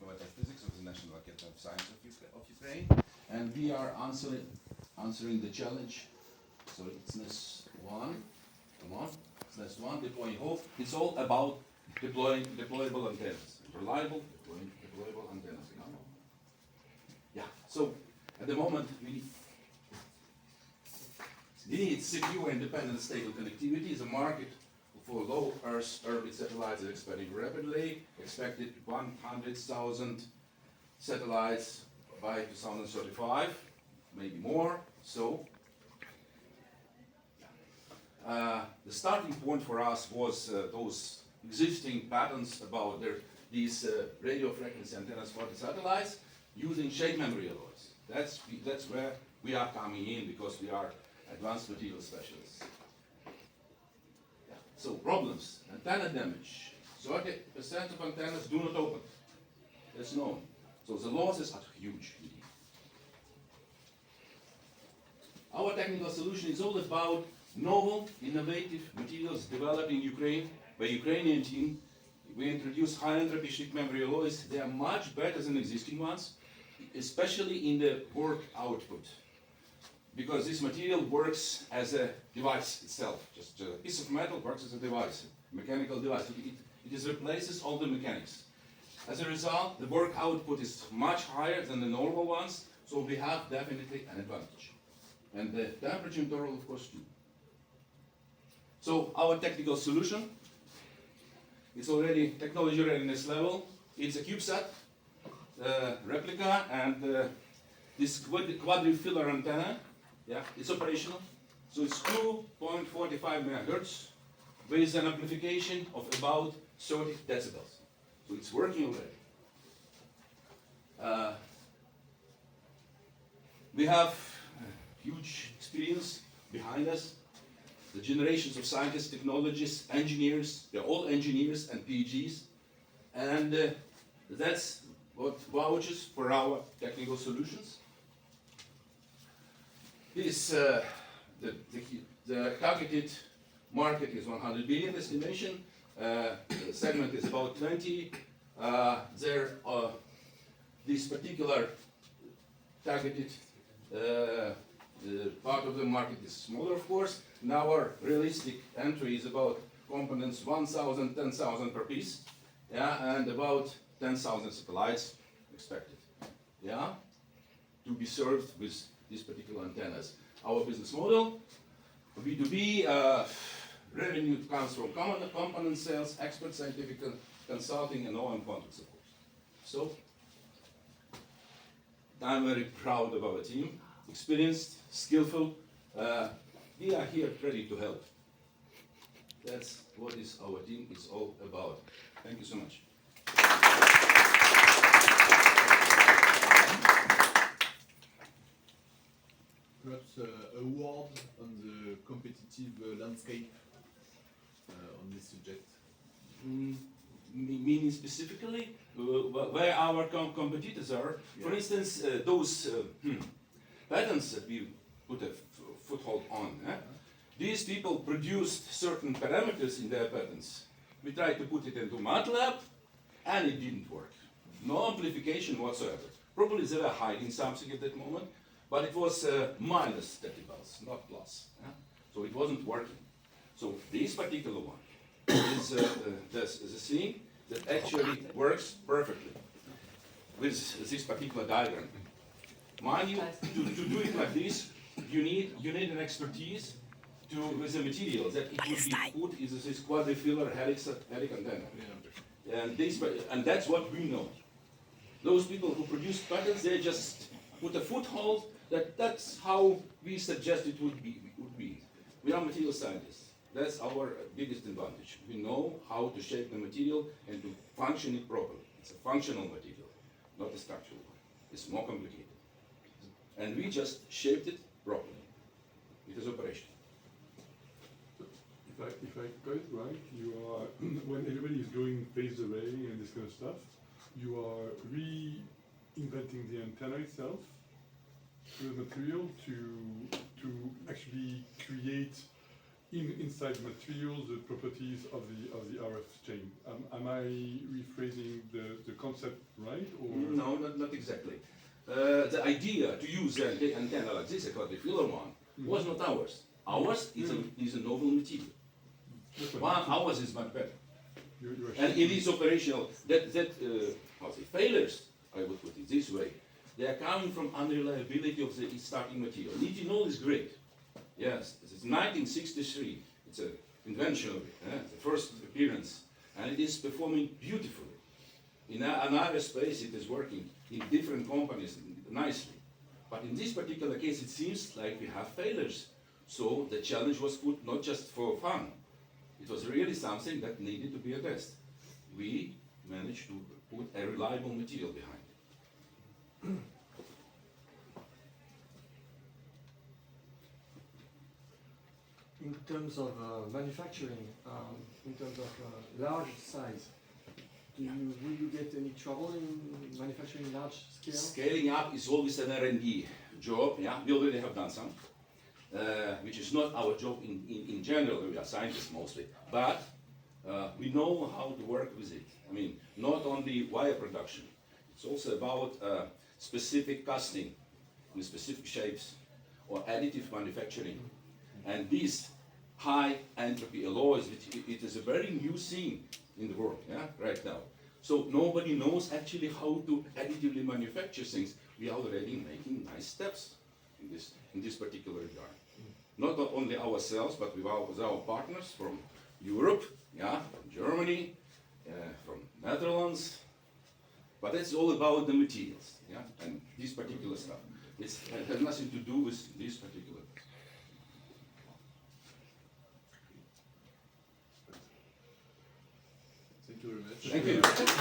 Professor of Physics of the National Academy of Science of Ukraine, and we are answering the challenge. So it's NES1. Come on, it's NES1. Deploying hope. It's all about deployable antennas, reliable deployable antennas. Yeah. So at the moment we need secure, independent, stable connectivity. The market for low Earth orbit satellites is expanding rapidly. Expected 100,000 satellites by 2035, maybe more. So the starting point for us was those existing patents about these radio frequency antennas for the satellites using shape memory alloys. That's where we are coming in because we are advanced material specialists. Yeah. So problems, antenna damage. 30% of antennas do not open. That's known. So the losses are huge. Our technical solution is all about novel, innovative materials developed in Ukraine by Ukrainian team. We introduce high entropy shape memory alloys. They are much better than existing ones, especially in the work output. Because this material works as a device itself. Just a piece of metal works as a device, mechanical device. It replaces all the mechanics. As a result, the work output is much higher than the normal ones, so we have definitely an advantage. And the temperature interval, of course, too. So our technical solution, it's already technology readiness level. It's a CubeSat replica, and this quadrifilar antenna, yeah, it's operational. So it's 2.45 megahertz with an amplification of about 30 decibels. So it's working already. We have huge experience behind us. The generations of scientists, technologists, engineers, they're all engineers and PhDs. And that's what vouches for our technical solutions. This, the targeted market is 100 billion estimation. The segment is about 20. This particular targeted part of the market is smaller, of course. And our realistic entry is about components 1,000, 10,000 per piece, yeah, and about 10,000 satellites expected, yeah, to be served with these particular antennas. Our business model, B2B, revenue comes from component sales, expert scientific consulting, and OEM contracts, of course. So, I'm very proud of our team, experienced, skillful. We are here ready to help. That's what our team is all about. Thank you so much. Perhaps a word on the competitive landscape on this subject. Meaning specifically where our competitors are. Yeah. For instance, those patents that we put a foothold on. These people produced certain parameters in their patents. We tried to put it into MATLAB, and it didn't work. No amplification whatsoever. Probably they were hiding something at that moment, but it was minus decibels, not plus. So it wasn't working. So this particular one is the thing that actually works perfectly with this particular diagram. Mind you, to do it like this, you need an expertise with the material that it would be put is this quadrifilar helic antenna. And that's what we know. Those people who produce patterns, they just put a foothold that's how we suggest it would be. We are material scientists. That's our biggest advantage. We know how to shape the material and to function it properly. It's a functional material, not a structural one. It's more complicated. And we just shaped it properly. It is operational. If I got it right, you are, when everybody is doing phased array and this kind of stuff, you are reinventing the antenna itself through the material to actually create inside materials, the properties of the RF chain. Am I rephrasing the concept right? Or No, not exactly. The idea to use an antenna like this, a quadrifilar one, was not ours. Ours is a novel material. Ours is much better. you And it is operational. How say, failures, I would put it this way, they are coming from unreliability of the starting material. Nitinol is great. Yes, it's 1963. It's an invention of it, the first appearance, and it is performing beautifully. In another space, it is working in different companies nicely. But in this particular case, it seems like we have failures. So the challenge was put not just for fun. It was really something that needed to be addressed. We managed to put a reliable material behind it. In terms of manufacturing, in terms of large size, will you get any trouble in manufacturing large scale? Scaling up is always an R&D job. Yeah, we already have done some, which is not our job in general. We are scientists mostly, but we know how to work with it. I mean, not only wire production. It's also about specific casting in specific shapes or additive manufacturing. And these high entropy alloys, it is a very new thing in the world, yeah, right now. So nobody knows actually how to additively manufacture things. We are already making nice steps in this particular regard. Not only ourselves, but with our partners from Europe, yeah, from Germany, from Netherlands. But it's all about the materials, yeah, and this particular stuff. It has nothing to do with this particular. Thank you very much. Thank you.